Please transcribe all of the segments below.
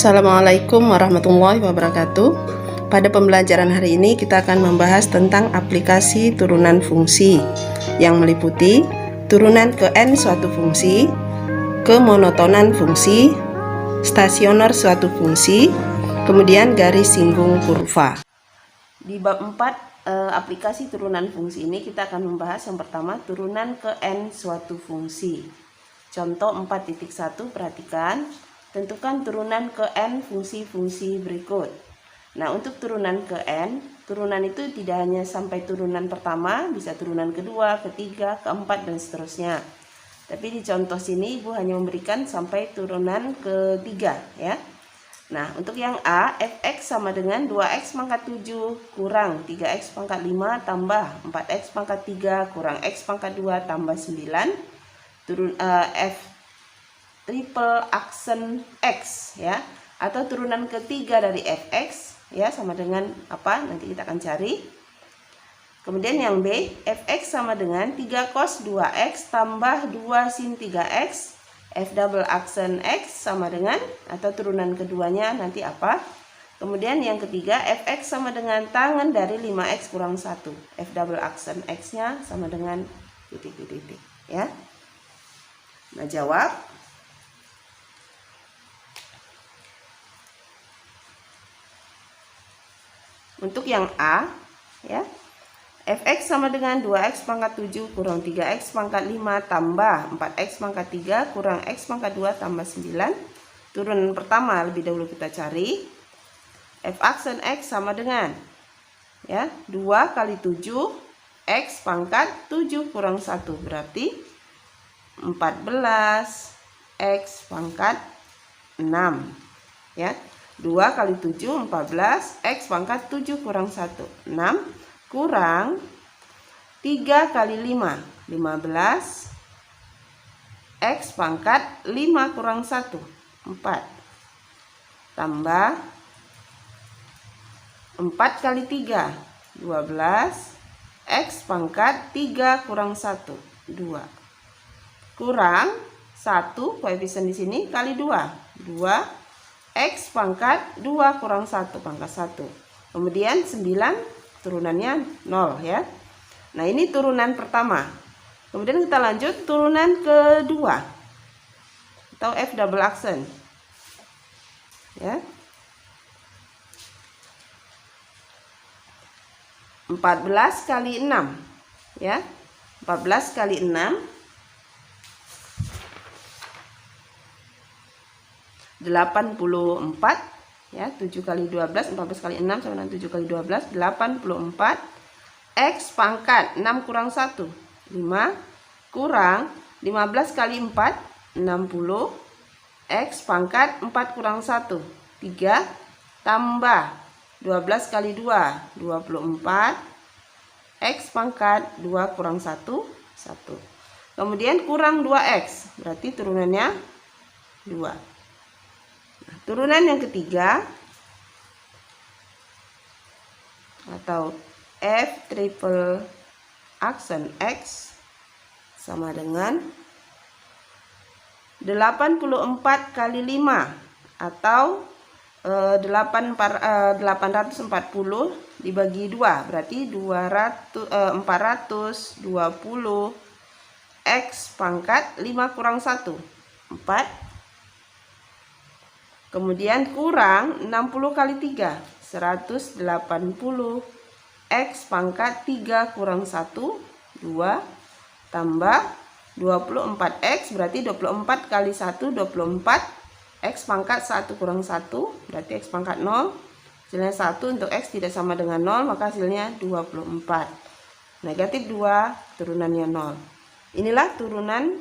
Assalamualaikum warahmatullahi wabarakatuh. Pada pembelajaran hari ini kita akan membahas tentang aplikasi turunan fungsi yang meliputi turunan ke n suatu fungsi, kemonotonan fungsi, stasioner suatu fungsi, kemudian garis singgung kurva. Di bab 4 aplikasi turunan fungsi ini kita akan membahas yang pertama turunan ke n suatu fungsi. Contoh 4.1, perhatikan. Tentukan turunan ke n fungsi-fungsi berikut. Nah, untuk turunan ke n, turunan itu tidak hanya sampai turunan pertama, bisa turunan kedua, ketiga, keempat, dan seterusnya. Tapi di contoh sini Ibu hanya memberikan sampai turunan ketiga ya. Nah, untuk yang A, fx sama dengan 2x pangkat 7 kurang 3x pangkat 5 tambah 4x pangkat 3 kurang x pangkat 2 tambah 9. F triple aksen x ya, atau turunan ketiga dari fx ya, sama dengan apa nanti kita akan cari. Kemudian yang B, fx sama dengan 3 cos 2x tambah 2 sin 3x, f double aksen x sama dengan, atau turunan keduanya nanti apa. Kemudian yang ketiga, fx sama dengan tangen dari 5x kurang 1, f double aksen x nya sama dengan titik-titik ya. Nah, jawab. Untuk yang A ya, fx sama dengan 2x pangkat 7 kurang 3x pangkat 5 tambah 4x pangkat 3 kurang x pangkat 2 tambah 9. Turunan pertama lebih dahulu kita cari. F aksen x sama dengan ya 2 kali 7 x pangkat 7 kurang 1, berarti 14 x pangkat 6 ya. 2 kali 7 14, x pangkat 7 kurang 1 6, kurang 3 kali 5 15, x pangkat 5 kurang 1 4, tambah 4 kali 3 12, x pangkat 3 kurang 1 2, kurang 1 koefisien di sini kali 2 x pangkat 2 kurang 1 pangkat 1. Kemudian 9 turunannya 0 ya. Nah, ini turunan pertama. Kemudian kita lanjut turunan kedua atau f double aksen ya. 14 kali 6 ya. 14 kali 6 84 ya, 7 kali 12 14 kali 6 sama dengan 7 kali 12 84, x pangkat 6 kurang 1 5, kurang 15 kali 4 60, x pangkat 4 kurang 1 3, tambah 12 kali 2 24, x pangkat 2 kurang 1 1. Kemudian kurang 2x, berarti turunannya 2. Turunan yang ketiga atau f triple aksen x sama dengan 84 kali 5 atau 840 dibagi 2, berarti 420 x pangkat 5 kurang 1 4. Kemudian kurang 60 kali 3 180, x pangkat 3 kurang 1 2, tambah 24x, berarti 24 kali 1 24, x pangkat 1 kurang 1, berarti x pangkat 0, hasilnya 1. Untuk x tidak sama dengan 0, maka hasilnya 24. Negatif 2, turunannya 0. Inilah turunan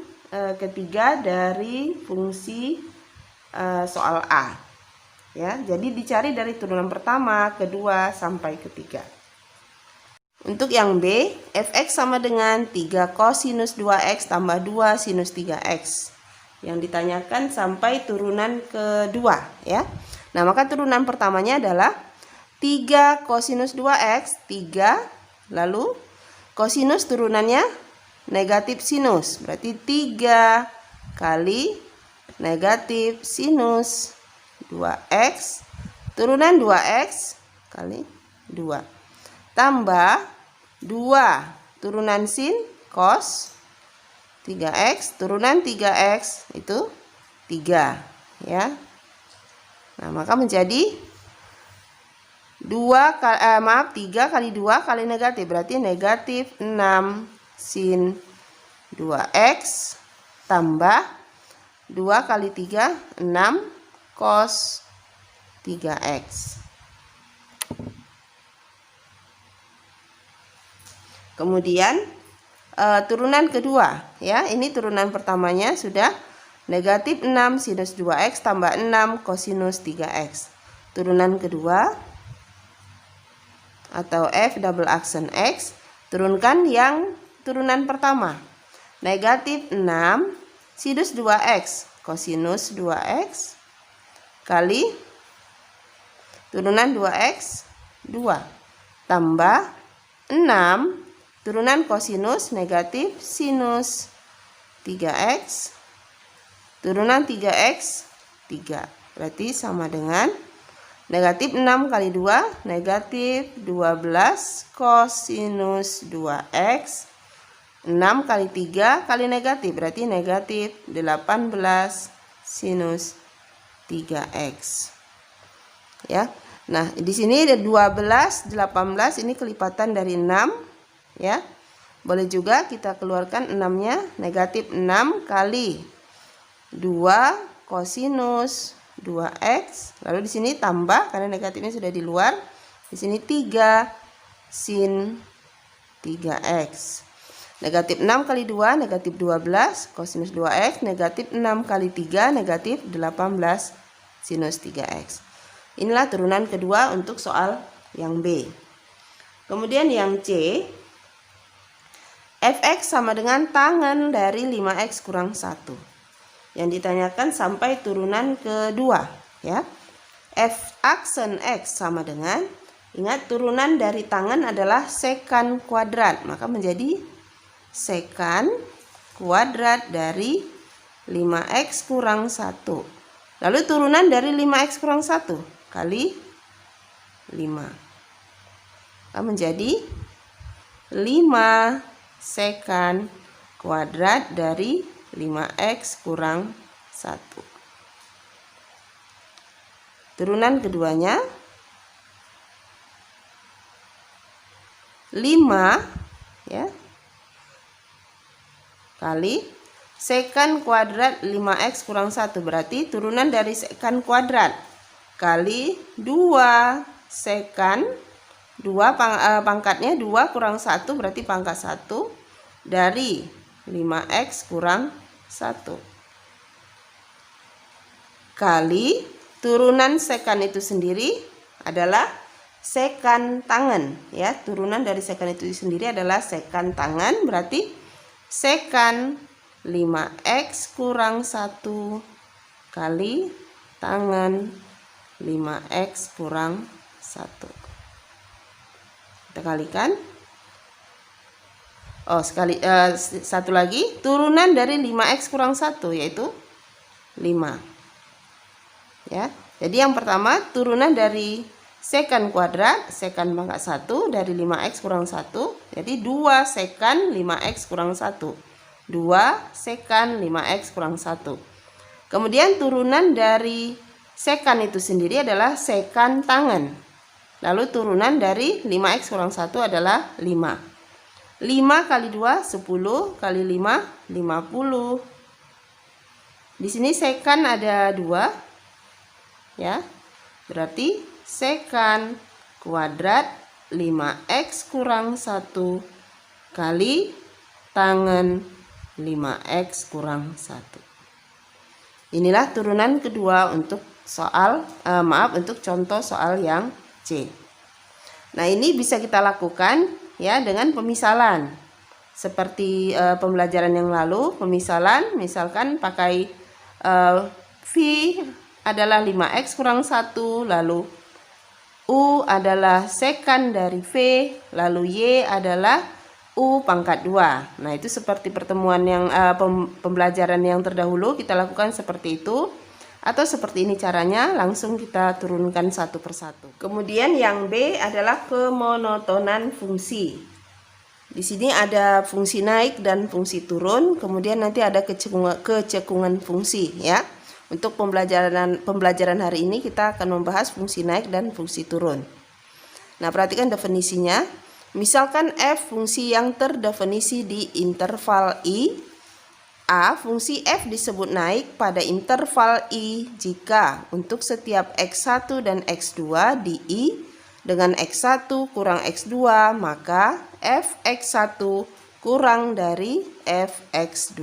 ketiga dari fungsi soal A ya. Jadi dicari dari turunan pertama, kedua, sampai ketiga. Untuk yang B, fx sama dengan 3 cosinus 2x tambah 2 sinus 3x. Yang ditanyakan sampai turunan kedua ya. Nah, maka turunan pertamanya adalah 3 cosinus 2x 3, lalu cosinus turunannya negatif sinus, berarti 3 kali negatif sinus 2x, turunan 2x kali 2, tambah 2 turunan sin cos 3x, turunan 3x itu 3 ya. Nah, maka menjadi 3 kali 2 kali negatif, berarti negatif 6 sin 2x tambah 2 kali 3 6 cos 3x. Kemudian turunan kedua ya, ini turunan pertamanya sudah negatif 6 sinus 2x tambah 6 kosinus 3x. Turunan kedua atau f double aksen x, turunkan yang turunan pertama. Negatif 6 sinus 2x kosinus 2x kali turunan 2x 2 tambah 6 turunan kosinus negatif sinus 3x turunan 3x 3, berarti sama dengan negatif 6 kali 2 negatif 12 kosinus 2x, 6 kali 3 kali negatif, berarti negatif 18 sinus 3x ya. Nah, di sini ada 12 18, ini kelipatan dari 6 ya. Boleh juga kita keluarkan 6-nya, negatif 6 kali 2 kosinus 2x, lalu di sini tambah karena negatifnya sudah di luar, di sini 3 sin 3x. Negatif 6 kali 2 negatif 12 kosinus 2x, negatif 6 kali 3 negatif 18 sinus 3x. Inilah turunan kedua untuk soal yang B. Kemudian yang C, fx sama dengan tangen dari 5x kurang 1. Yang ditanyakan sampai turunan kedua ya. F aksen x sama dengan, ingat turunan dari tangen adalah sekan kuadrat, maka menjadi sekan kuadrat dari 5x kurang 1. Lalu turunan dari 5x kurang 1 kali 5, maka menjadi 5 sekan kuadrat dari 5x kurang 1. Turunan keduanya 5 ya kali sekan kuadrat 5x kurang 1, berarti turunan dari sekan kuadrat kali 2 sekan 2 pangkatnya 2 kurang 1, berarti pangkat 1 dari 5x kurang 1 kali turunan sekan itu sendiri adalah sekan tangen ya. Turunan dari sekan itu sendiri adalah sekan tangen, berarti sekan 5x kurang 1 kali tangen 5x kurang 1. Kita kalikan. Satu lagi, turunan dari 5x kurang 1 yaitu 5 ya. Jadi yang pertama turunan dari sekan kuadrat, sekan pangkat 1 dari 5x kurang 1, jadi 2 sekan 5x kurang 1, 2 sekan 5x kurang 1. Kemudian turunan dari sekan itu sendiri adalah sekan tangen, lalu turunan dari 5x kurang 1 adalah 5. 5 kali 2 10 kali 5 50. Di sini sekan ada 2 ya. Berarti sekan kuadrat 5x kurang 1 kali tangen 5x kurang 1. Inilah turunan kedua untuk soal untuk contoh soal yang C. Nah, ini bisa kita lakukan ya dengan pemisalan seperti pembelajaran yang lalu. Pemisalan misalkan pakai V adalah 5x kurang 1, lalu U adalah sekan dari V, lalu Y adalah U pangkat 2. Nah, itu seperti pertemuan yang pembelajaran yang terdahulu kita lakukan seperti itu. Atau seperti ini caranya, langsung kita turunkan satu persatu. Kemudian yang B adalah kemonotonan fungsi. Di sini ada fungsi naik dan fungsi turun, kemudian nanti ada kecekungan fungsi ya. Untuk pembelajaran hari ini kita akan membahas fungsi naik dan fungsi turun. Nah, perhatikan definisinya. Misalkan f fungsi yang terdefinisi di interval I. A, fungsi f disebut naik pada interval I jika untuk setiap x1 dan x2 di I dengan x1 kurang x2 maka fx1 kurang dari fx2.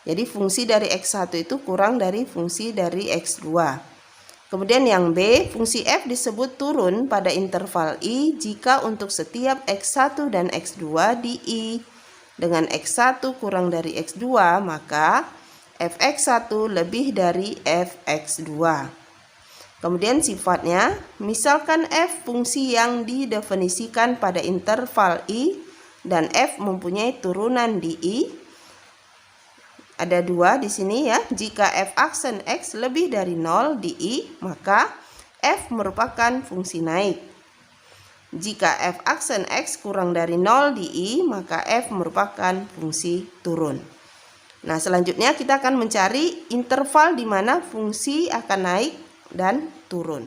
Jadi fungsi dari x1 itu kurang dari fungsi dari x2. Kemudian yang B, fungsi f disebut turun pada interval I jika untuk setiap x1 dan x2 di I dengan x1 kurang dari x2 maka fx1 lebih dari fx2. Kemudian sifatnya, misalkan f fungsi yang didefinisikan pada interval I dan f mempunyai turunan di I. Ada dua di sini ya. Jika f aksen x lebih dari 0 di I, maka f merupakan fungsi naik. Jika f aksen x kurang dari 0 di I, maka f merupakan fungsi turun. Nah, selanjutnya kita akan mencari interval di mana fungsi akan naik dan turun.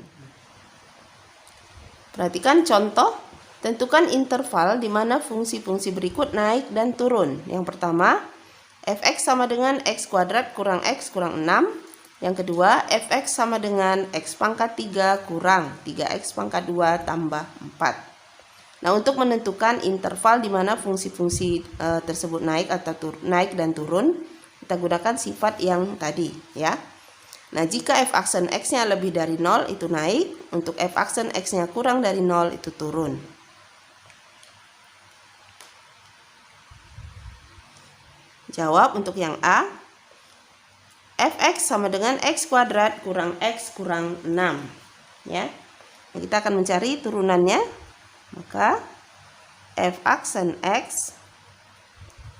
Perhatikan contoh, tentukan interval di mana fungsi-fungsi berikut naik dan turun. Yang pertama, fx sama dengan x kuadrat kurang x kurang 6. Yang kedua, fx sama dengan x pangkat 3 kurang 3x pangkat 2 tambah 4. Nah, untuk menentukan interval di mana fungsi-fungsi tersebut naik atau naik dan turun, kita gunakan sifat yang tadi ya. Nah, jika f aksen x-nya lebih dari 0 itu naik, untuk f aksen x-nya kurang dari 0 itu turun. Jawab untuk yang A. Fx sama dengan x kuadrat kurang x kurang 6 ya. Nah, kita akan mencari turunannya. Maka f aksen x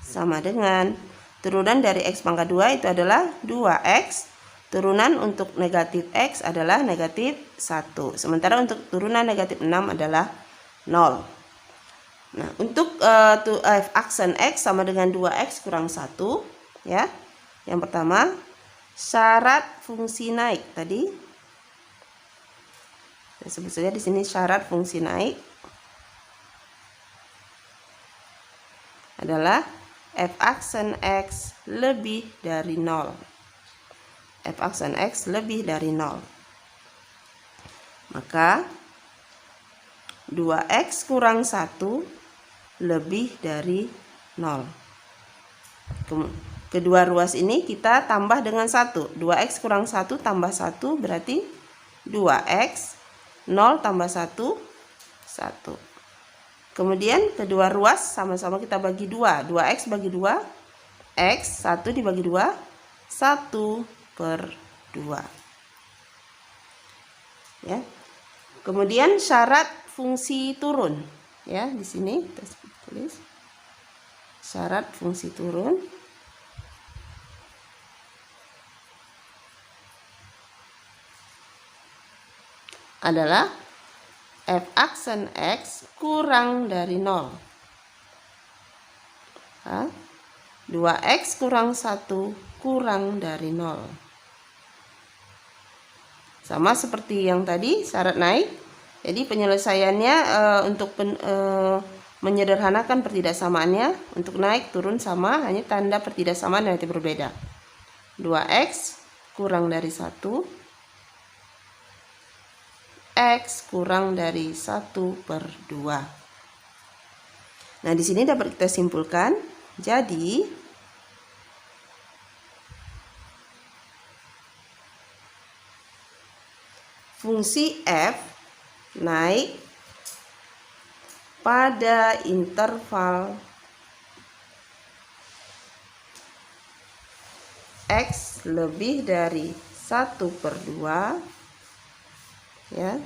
sama dengan turunan dari x pangkat 2 itu adalah 2x. Turunan untuk negatif x adalah negatif 1. Sementara untuk turunan negatif 6 adalah 0. Nah, untuk f aksen x sama dengan 2x kurang 1 ya. Yang pertama, syarat fungsi naik tadi. Saya sebut saja di sini syarat fungsi naik adalah f aksen x lebih dari 0. F aksen x lebih dari 0. Maka 2x kurang 1 lebih dari 0. Kedua ruas ini kita tambah dengan 1. 2x kurang 1 tambah 1 berarti 2x. 0 tambah 1, 1. Kemudian kedua ruas sama-sama kita bagi 2. 2x bagi 2. X 1 dibagi 2. 1/2. Ya. Kemudian syarat fungsi turun. Ya, di sini kita tulis syarat fungsi turun adalah f aksen x kurang dari 0. 2x kurang 1 kurang dari 0. Sama seperti yang tadi syarat naik. Jadi penyelesaiannya untuk menyederhanakan pertidaksamaannya, untuk naik turun sama, hanya tanda pertidaksamaan nanti berbeda. 2x kurang dari 1, x kurang dari 1/2. Nah, di sini dapat kita simpulkan. Jadi fungsi f naik pada interval x lebih dari 1/2 ya,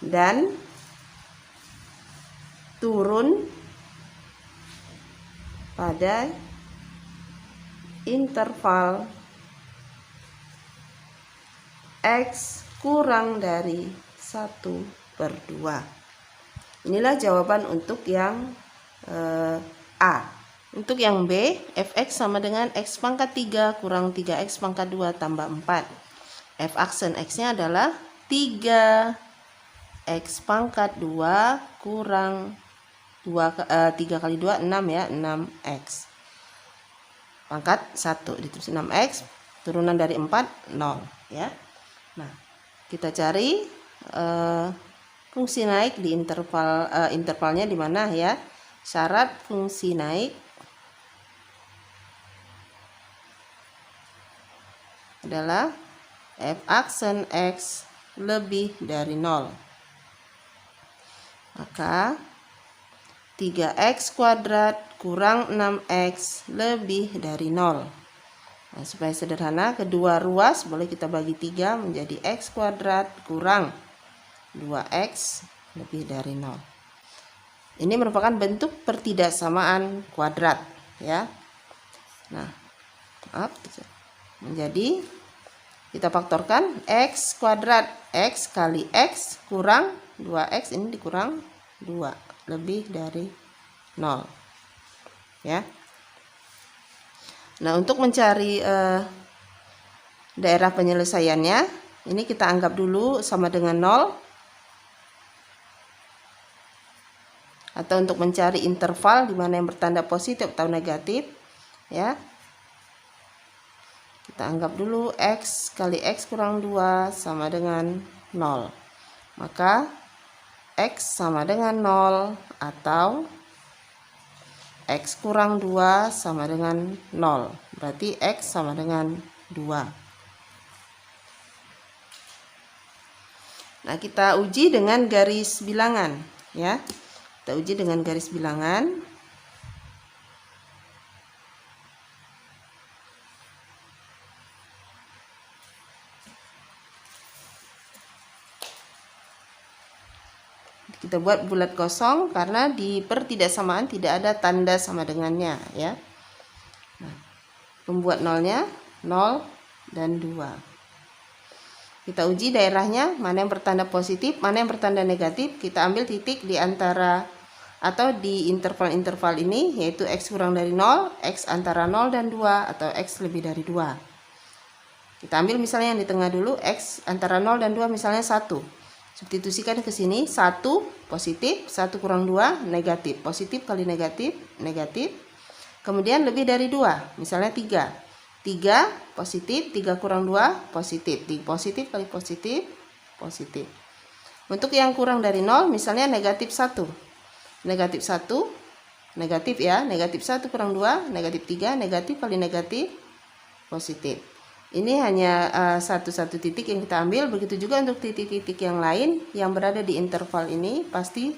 dan turun pada interval X kurang dari 1/2. Inilah jawaban untuk yang A. Untuk yang B, fx sama dengan x pangkat 3 kurang 3x pangkat 2 tambah 4. F aksen x-nya adalah 3x pangkat 2 kurang 3 kali 2, 6 ya, 6x. Pangkat 1 ditulis 6x, turunan dari 4, 0 ya. Nah, kita cari fungsi naik di intervalnya di mana ya. Syarat fungsi naik adalah f aksen x lebih dari 0. Maka 3x kuadrat kurang 6x lebih dari 0. Nah, supaya sederhana, kedua ruas boleh kita bagi 3 menjadi x kuadrat kurang 2x lebih dari 0. Ini merupakan bentuk pertidaksamaan kuadrat ya. Nah, menjadi kita faktorkan x kuadrat, x kali x kurang 2x, ini dikurang 2 lebih dari 0 ya. Nah, untuk mencari daerah penyelesaiannya, ini kita anggap dulu sama dengan 0. Atau untuk mencari interval di mana yang bertanda positif atau negatif ya. Kita anggap dulu x kali x kurang 2 sama dengan 0. Maka x sama dengan 0 atau x kurang 2 sama dengan 0. Berarti x sama dengan 2. Nah, kita uji dengan garis bilangan ya. Kita uji dengan garis bilangan. Kita buat bulat kosong karena di pertidaksamaan tidak ada tanda sama dengannya ya. Nah, pembuat nolnya 0 dan 2. Kita uji daerahnya, mana yang bertanda positif, mana yang bertanda negatif. Kita ambil titik di antara atau di interval-interval ini, yaitu x kurang dari 0, x antara 0 dan 2, atau x lebih dari 2. Kita ambil misalnya yang di tengah dulu, x antara 0 dan 2 misalnya 1. Substitusikan ke sini, 1 positif, 1 kurang 2 negatif. Positif kali negatif, negatif. Kemudian lebih dari 2, misalnya 3. 3 positif, 3 kurang 2 positif. Positif kali positif, positif. Untuk yang kurang dari 0, misalnya negatif 1. Negatif 1, negatif ya. Negatif 1 kurang 2, negatif 3, negatif kali negatif, positif. Ini hanya satu titik yang kita ambil. Begitu juga untuk titik-titik yang lain yang berada di interval ini pasti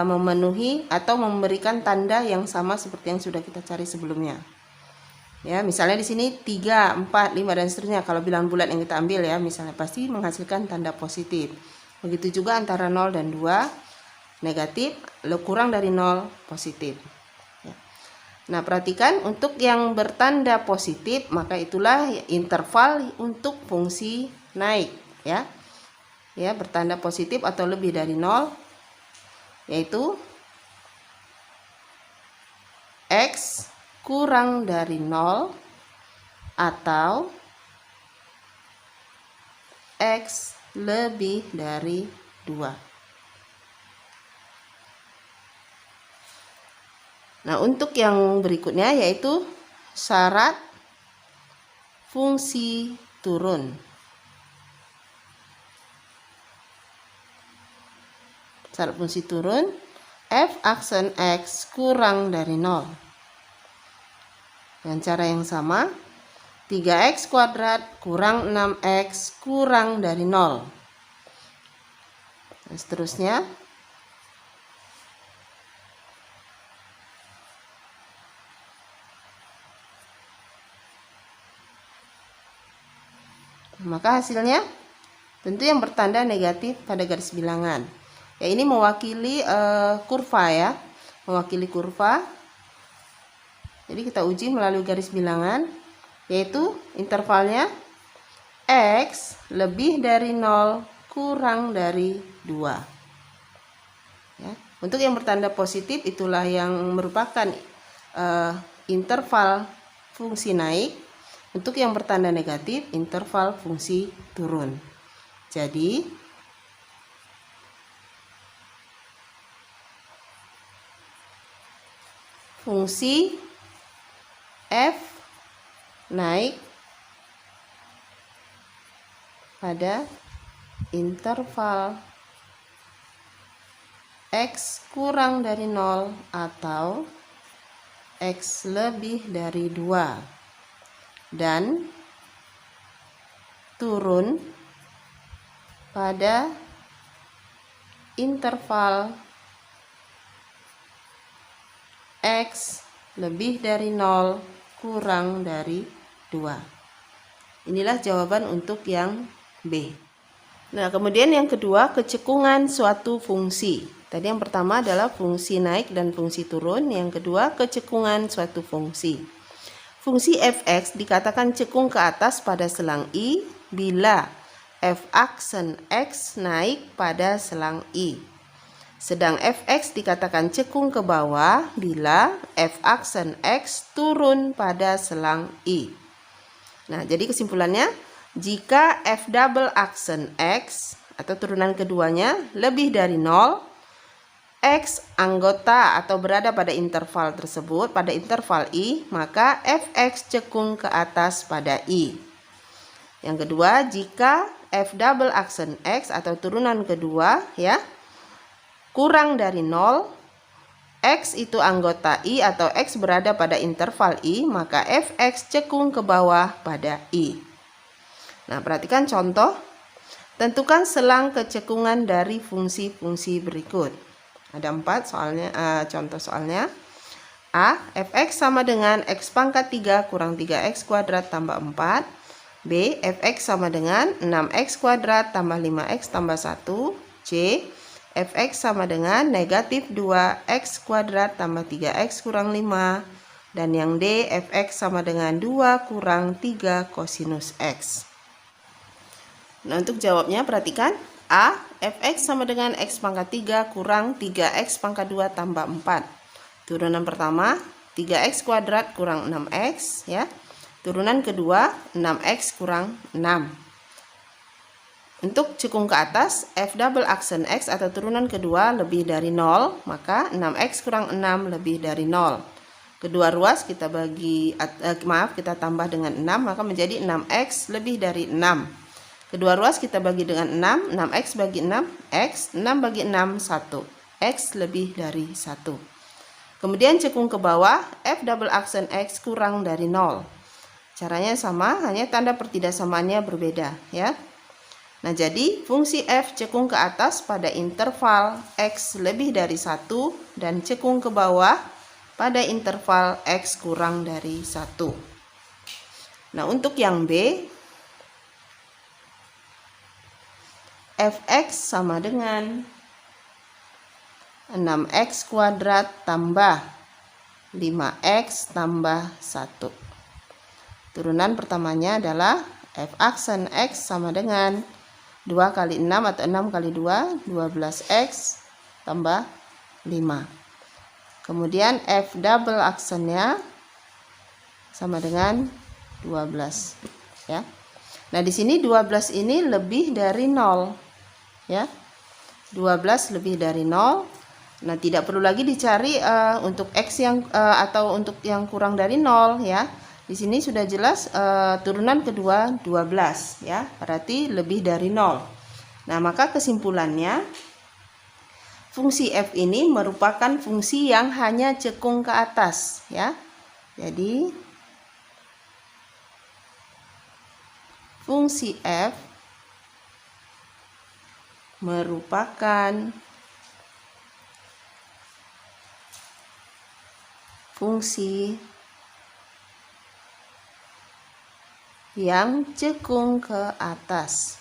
memenuhi atau memberikan tanda yang sama seperti yang sudah kita cari sebelumnya. Ya, misalnya di sini 3, 4, 5 dan seterusnya. Kalau bilangan bulat yang kita ambil ya, misalnya pasti menghasilkan tanda positif. Begitu juga antara 0 dan 2 negatif, kurang dari 0 positif. Ya. Nah, perhatikan untuk yang bertanda positif, maka itulah interval untuk fungsi naik ya. Ya, bertanda positif atau lebih dari 0 yaitu x kurang dari 0 atau x lebih dari 2. Nah, untuk yang berikutnya yaitu syarat fungsi turun. Syarat fungsi turun, f aksen x kurang dari 0. Dengan cara yang sama, 3x kuadrat kurang 6x kurang dari 0. Dan seterusnya. Maka hasilnya tentu yang bertanda negatif pada garis bilangan. Ya, ini mewakili kurva ya. Mewakili kurva. Jadi kita uji melalui garis bilangan, yaitu intervalnya X lebih dari 0 kurang dari 2. Ya. Untuk yang bertanda positif itulah yang merupakan interval fungsi naik. Untuk yang bertanda negatif, interval fungsi turun. Jadi fungsi f naik pada interval x kurang dari 0 atau x lebih dari 2 dan turun pada interval x lebih dari 0 kurang dari 2. Inilah jawaban untuk yang B. Nah, kemudian yang kedua, kecekungan suatu fungsi. Tadi yang pertama adalah fungsi naik dan fungsi turun. Yang kedua, kecekungan suatu fungsi. Fungsi f(x) dikatakan cekung ke atas pada selang I bila f aksen x naik pada selang I. Sedang f(x) dikatakan cekung ke bawah bila f aksen x turun pada selang I. Nah, jadi kesimpulannya, jika f double aksen x atau turunan keduanya lebih dari 0, x anggota atau berada pada interval tersebut, pada interval I, maka fx cekung ke atas pada I. Yang kedua, jika f double aksen x atau turunan kedua ya kurang dari 0, x itu anggota I atau x berada pada interval I, maka fx cekung ke bawah pada I. Nah, perhatikan contoh. Tentukan selang kecekungan dari fungsi-fungsi berikut. Ada 4 soalnya, contoh soalnya. A, fx sama dengan x pangkat 3 kurang 3x kuadrat tambah 4. B, fx sama dengan 6x kuadrat tambah 5x tambah 1. C, fx sama dengan negatif 2x kuadrat tambah 3x kurang 5. Dan yang D, fx sama dengan 2 kurang 3 kosinus x. Nah, untuk jawabnya perhatikan. A, fx sama dengan x pangkat 3 kurang 3x pangkat 2 tambah 4. Turunan pertama 3x kuadrat kurang 6x ya. Turunan kedua 6x kurang 6. Untuk cekung ke atas, f double aksen x atau turunan kedua lebih dari 0, maka 6x kurang 6 lebih dari 0. Kedua ruas kita kita tambah dengan 6, maka menjadi 6x lebih dari 6. Kedua ruas kita bagi dengan 6, 6x bagi 6, x, 6 bagi 6, 1. X lebih dari 1. Kemudian cekung ke bawah, f double aksen x kurang dari 0. Caranya sama, hanya tanda pertidaksamaannya berbeda ya. Nah, jadi fungsi f cekung ke atas pada interval x lebih dari 1 dan cekung ke bawah pada interval x kurang dari 1. Nah, untuk yang B, fx sama dengan 6x kuadrat tambah 5x tambah 1. Turunan pertamanya adalah f aksen x sama dengan 2 kali 6 atau 6 kali 2, 12x tambah 5. Kemudian f double aksennya sama dengan 12 ya. Nah, di sini 12 ini lebih dari 0 ya. 12 lebih dari 0. Nah, tidak perlu lagi dicari untuk x yang atau untuk yang kurang dari 0 ya. Di sini sudah jelas turunan kedua 12 ya, berarti lebih dari 0. Nah, maka kesimpulannya fungsi f ini merupakan fungsi yang hanya cekung ke atas ya. Jadi fungsi f merupakan fungsi yang cekung ke atas.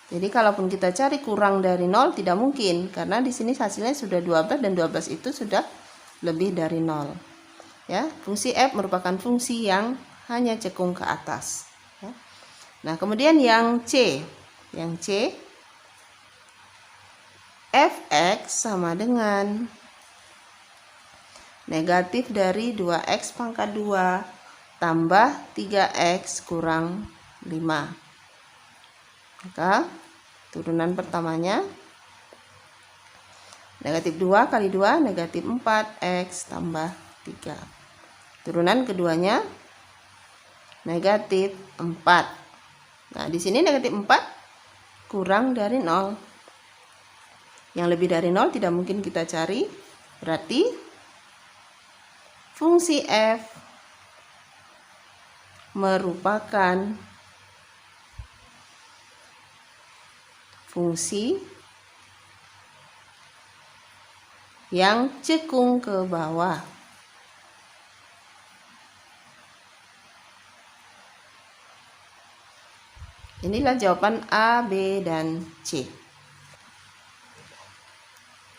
Jadi kalaupun kita cari kurang dari 0 tidak mungkin, karena di sini hasilnya sudah 12 dan 12 itu sudah lebih dari 0. Ya, fungsi f merupakan fungsi yang hanya cekung ke atas. Ya. Nah, kemudian yang c, fx sama dengan negatif dari 2x pangkat 2 tambah 3x kurang 5. Maka turunan pertamanya negatif 2 kali 2 negatif 4x tambah 3. Turunan keduanya negatif 4. Nah, di sini negatif 4 kurang dari 0. Yang lebih dari 0 tidak mungkin kita cari. Berarti fungsi f merupakan fungsi yang cekung ke bawah. Inilah jawaban A, B, dan C.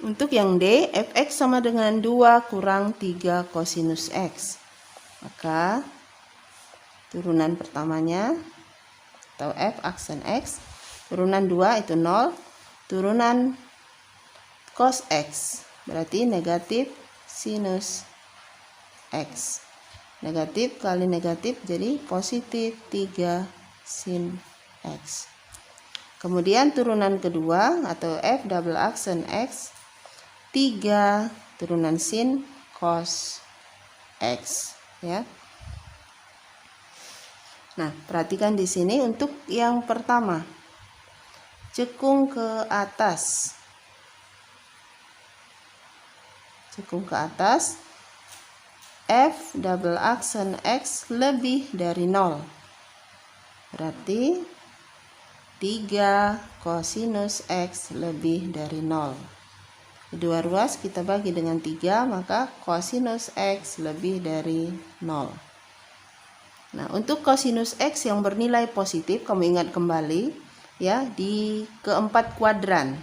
Untuk yang D, fx sama dengan 2 kurang 3 kosinus x. Maka turunan pertamanya atau f aksen x, turunan 2 itu 0, turunan cos x berarti negatif sinus x. Negatif kali negatif jadi positif 3 sin x. Kemudian turunan kedua atau f double aksen x, 3 turunan sin cos x, ya. Nah, perhatikan di sini untuk yang pertama, cekung ke atas. Cekung ke atas, f double aksen x lebih dari 0. Berarti 3 kosinus x lebih dari 0. Kedua ruas kita bagi dengan 3, maka kosinus x lebih dari 0. Nah, untuk kosinus x yang bernilai positif, kamu ingat kembali ya, di keempat kuadran.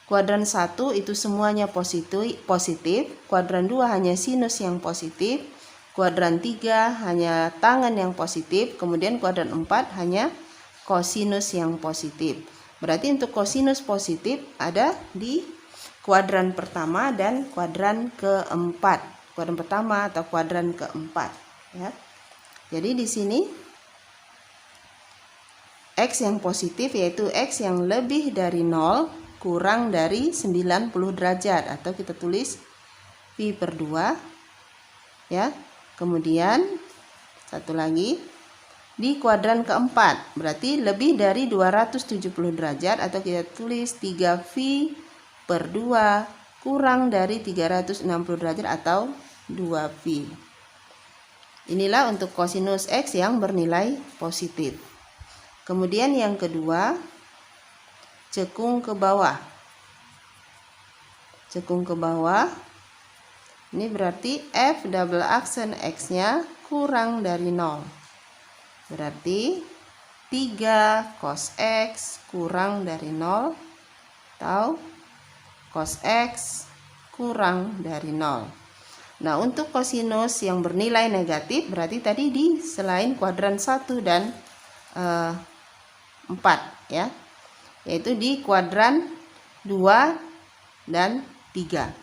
Kuadran 1 itu semuanya positif, kuadran 2 hanya sinus yang positif, kuadran 3 hanya tangen yang positif, kemudian kuadran 4 hanya kosinus yang positif. Berarti untuk kosinus positif ada di kuadran pertama dan kuadran keempat. Kuadran pertama atau kuadran keempat, ya. Jadi di sini x yang positif yaitu x yang lebih dari 0 kurang dari 90 derajat atau kita tulis pi per 2, ya. Kemudian satu lagi di kuadran keempat berarti lebih dari 270 derajat atau kita tulis 3 pi per 2 kurang dari 360 derajat atau 2 pi. Inilah untuk kosinus x yang bernilai positif. Kemudian yang kedua, cekung ke bawah. Cekung ke bawah, ini berarti f double aksen x-nya kurang dari 0. Berarti 3 cos x kurang dari 0 atau cos x kurang dari 0. Nah, untuk kosinus yang bernilai negatif berarti tadi di selain kuadran 1 dan 4, ya. Yaitu di kuadran 2 dan 3.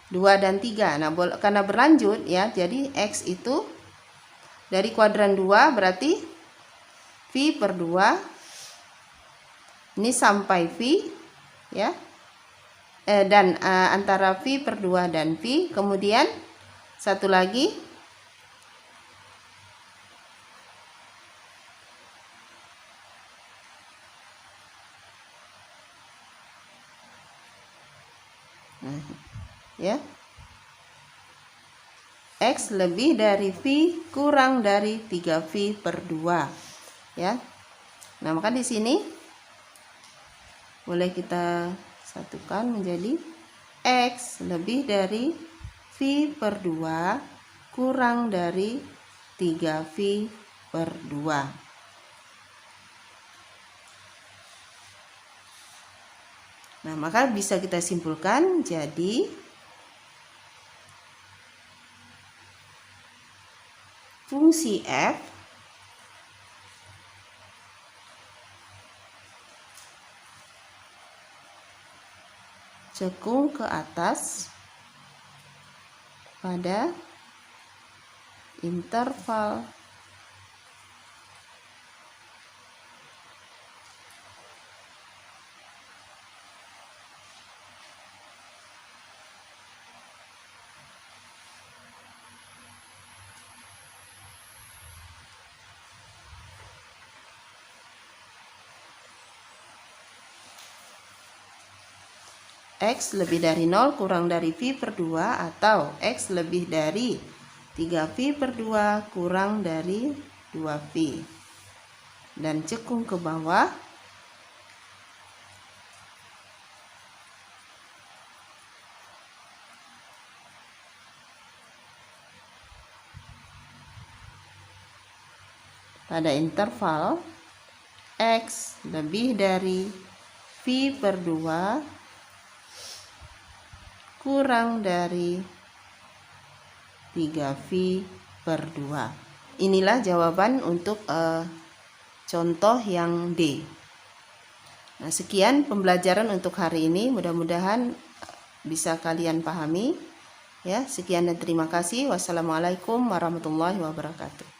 2 dan 3. Nah, karena berlanjut ya, jadi x itu dari kuadran 2 berarti pi per 2 ini sampai pi, ya. Dan antara pi per 2 dan pi, kemudian satu lagi ya, x lebih dari pi kurang dari 3 pi per 2, ya. Nah, maka di sini boleh kita satukan menjadi x lebih dari pi per 2 kurang dari 3 pi per 2. Nah, maka bisa kita simpulkan jadi fungsi f cekung ke atas pada interval X lebih dari 0 kurang dari V per 2 atau X lebih dari 3V per 2 kurang dari 2V. Dan cekung ke bawah pada interval X lebih dari V per 2 kurang dari 3V per 2. Inilah jawaban untuk contoh yang D. Nah, sekian pembelajaran untuk hari ini. Mudah-mudahan bisa kalian pahami. Ya, sekian dan terima kasih. Wassalamualaikum warahmatullahi wabarakatuh.